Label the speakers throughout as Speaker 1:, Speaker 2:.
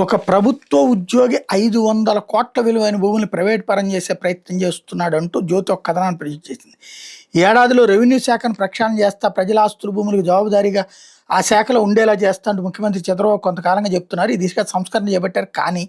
Speaker 1: ఒక ప్రభుత్వ ఉద్యోగి 500 కోట్ల విలువైన భూముల్ని ప్రైవేట్ పరం చేసే ప్రయత్నం చేస్తున్నాడంటూ జ్యోతి ఒక కథనాన్ని ప్రచురించింది చేసింది. ఏడాదిలో రెవెన్యూ శాఖను ప్రక్షాళన చేస్తా, ప్రజల ఆస్తుల భూములకు జవాబుదారీగా ఆ శాఖలో ఉండేలా చేస్తా అంటూ ముఖ్యమంత్రి చంద్రబాబు కొంతకాలంగా చెప్తున్నారు. ఈ దిశగా సంస్కరణ చేపట్టారు. కానీ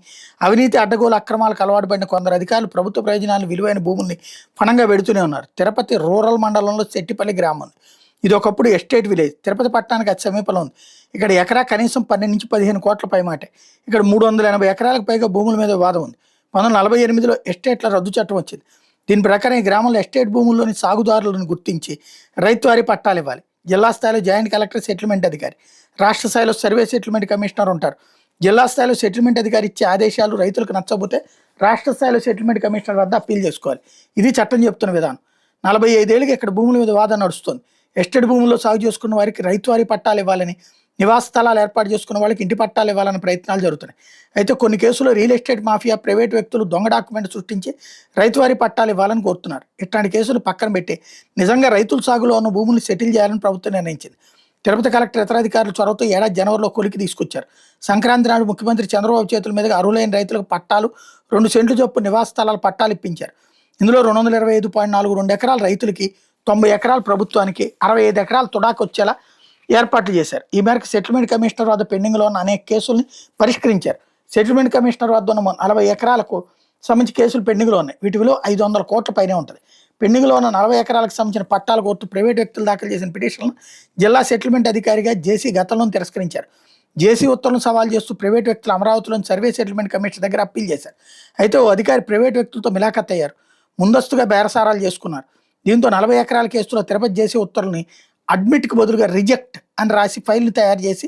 Speaker 1: అవినీతి అడ్డగోలు అక్రమాలకు అలవాటు పడిన కొందరు అధికారులు ప్రభుత్వ ప్రయోజనాలు విలువైన భూముల్ని పణంగా పెడుతూనే ఉన్నారు. తిరుపతి రూరల్ మండలంలో సెట్టిపల్లి గ్రామం ఉంది. ఇది ఒకప్పుడు ఎస్టేట్ విలేజ్. తిరుపతి పట్టణానికి అతి సమీపంలో ఉంది. ఇక్కడ ఎకరా కనీసం 12 నుంచి 15 కోట్ల పైమాటే. ఇక్కడ 380 ఎకరాలకు పైగా భూముల మీద వాదం ఉంది. 1948లో ఎస్టేట్ల రద్దు చట్టం వచ్చింది. దీని ప్రకారం ఈ గ్రామంలో ఎస్టేట్ భూముల్లోని సాగుదారులను గుర్తించి రైతువారీ పట్టాలు ఇవ్వాలి. జిల్లా స్థాయిలో జాయింట్ కలెక్టర్ సెటిల్మెంట్ అధికారి, రాష్ట్ర స్థాయిలో సర్వే సెటిల్మెంట్ కమిషనర్ ఉంటారు. జిల్లా స్థాయిలో సెటిల్మెంట్ అధికారి ఇచ్చే ఆదేశాలు రైతులకు నచ్చకపోతే రాష్ట్ర స్థాయిలో సెటిల్మెంట్ కమిషనర్ వద్ద అప్పీల్ చేసుకోవాలి. ఇది చట్టం చెప్తున్న విధానం. 45 ఏళ్ళకి ఇక్కడ భూముల మీద వాదన నడుస్తుంది. ఎస్టేట్ భూముల్లో సాగు చేసుకున్న వారికి రైతువారీ పట్టాలు ఇవ్వాలని, నివాస స్థలాలు ఏర్పాటు చేసుకున్న వాళ్ళకి ఇంటి పట్టాలు ఇవ్వాలని ప్రయత్నాలు జరుగుతున్నాయి. అయితే కొన్ని కేసుల్లో రియల్ ఎస్టేట్ మాఫియా, ప్రైవేట్ వ్యక్తులు దొంగ డాక్యుమెంట్ సృష్టించి రైతువారీ పట్టాలు ఇవ్వాలని కోరుతున్నారు. ఇట్లాంటి కేసులు పక్కన పెట్టి నిజంగా రైతుల సాగులో ఉన్న భూముల్ని సెటిల్ చేయాలని ప్రభుత్వం నిర్ణయించింది. తిరుపతి కలెక్టర్ ఇతర అధికారులు చొరవతో ఏడాది జనవరిలో కొలికి తీసుకొచ్చారు. సంక్రాంతి నాడు ముఖ్యమంత్రి చంద్రబాబు చేతుల మీదుగా అర్హులైన రైతులకు పట్టాలు 2 సెంట్లు చొప్పున నివాస స్థలాల పట్టాలు ఇప్పించారు. ఇందులో 225.42 ఎకరాలు రైతులకి, 90 ఎకరాలు ప్రభుత్వానికి, 65 ఎకరాలు తుడాకు వచ్చేలా ఏర్పాట్లు చేశారు. ఈ మేరకు సెటిల్మెంట్ కమిషనర్ వద్ద పెండింగ్లో ఉన్న అనేక కేసుల్ని పరిష్కరించారు. సెటిల్మెంట్ కమిషనర్ వద్ద ఉన్న 40 ఎకరాలకు సంబంధించి కేసులు పెండింగ్లో ఉన్నాయి. వీటి విలువ 500 కోట్ల పైనే ఉంటుంది. పెండింగ్లో ఉన్న 40 ఎకరాలకు సంబంధించిన పట్టాల కోర్టు ప్రైవేట్ వ్యక్తులు దాఖలు చేసిన పిటిషన్లను జిల్లా సెటిల్మెంట్ అధికారిగా జేసీ గతంలో తిరస్కరించారు. జేసీ ఉత్తర్వులను సవాల్ చేస్తూ ప్రైవేట్ వ్యక్తులు అమరావతిలోని సర్వే సెటిల్మెంట్ కమిషన్ దగ్గర అప్పీల్ చేశారు. అయితే ఓ అధికారి ప్రైవేట్ వ్యక్తులతో మిలాఖత్ అయ్యారు. ముందస్తుగా బేరసారాలు చేసుకున్నారు. దీంతో 40 ఎకరాల కేసులో తిరుపతి జేసీ ఉత్తర్వుల్ని అడ్మిట్కి బదులుగా రిజెక్ట్ అని రాసి ఫైల్ని తయారు చేసి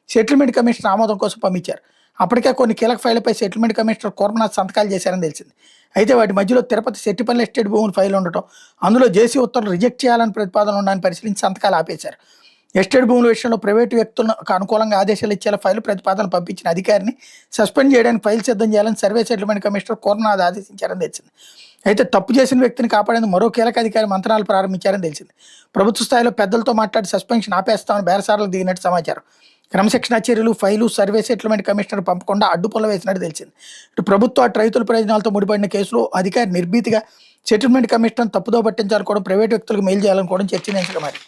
Speaker 1: సెటిల్మెంట్ కమిషనర్ ఆమోదం కోసం పంపించారు. అప్పటికే కొన్ని కీలక ఫైళ్లపై సెటిల్మెంట్ కమిషనర్ కోర్మనాథ్ సంతకాలు చేశారని తెలిసింది. అయితే వాటి మధ్యలో తిరుపతి సెట్టిపల్లి ఎస్టేట్ భూములు ఫైల్ ఉండటం, అందులో జేసీ ఉత్తర్వులు రిజెక్ట్ చేయాలని ప్రతిపాదన ఉండడానికి పరిశీలించి సంతకాలు ఆపేశారు. ఎస్టేట్ భూముల విషయంలో ప్రైవేటు వ్యక్తులకు అనుకూలంగా ఆదేశాలు ఇచ్చేలా ఫైలు ప్రతిపాదన పంపించిన అధికారిని సస్పెండ్ చేయడానికి ఫైల్ సిద్ధం చేయాలని సర్వే సెటిల్మెంట్ కమిషనర్ కోర్మనాథ్ ఆదేశించారని తెలిసింది. అయితే తప్పు చేసిన వ్యక్తిని కాపాడేందుకు మరో కీలక అధికారి మంత్రాలు ప్రారంభించారని తెలిసింది. ప్రభుత్వ స్థాయిలో పెద్దలతో మాట్లాడి సస్పెన్షన్ ఆపేస్తామని బేరసారాలకు దిగినట్టు సమాచారం. క్రమశిక్షణ చర్యలు, ఫైలు సర్వే సెటిల్మెంట్ కమిషనర్ పంపకుండా అడ్డుపుల్ల వేసినట్టు తెలిసింది. ఇటు ప్రభుత్వ అటు రైతుల ప్రయోజనాలతో ముడిపడిన కేసులో అధికారి నిర్భీతిగా సెటిల్మెంట్ కమిషనర్ తప్పుదో పట్టించాలనుకోవడం, ప్రైవేట్ వ్యక్తులకు మెయిల్ చేయాలనుకోవడం చర్చనీయాంశం. మరి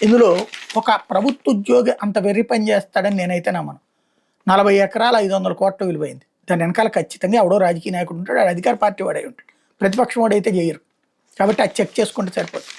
Speaker 1: ఇందులో ఒక ప్రభుత్వ ఉద్యోగి అంత వెర్రి పని చేస్తాడని నేనైతే నమ్మను. 40 ఎకరాలు 500 కోట్ల విలువైంది. దాని వెనకాల ఖచ్చితంగా ఎవడో రాజకీయ నాయకుడు ఉంటాడు, అధికార పార్టీ వాడే ఉంటాడు. ప్రతిపక్షం వాడైతే చేయరు. కాబట్టి అది చెక్ చేసుకుంటే సరిపోతుంది.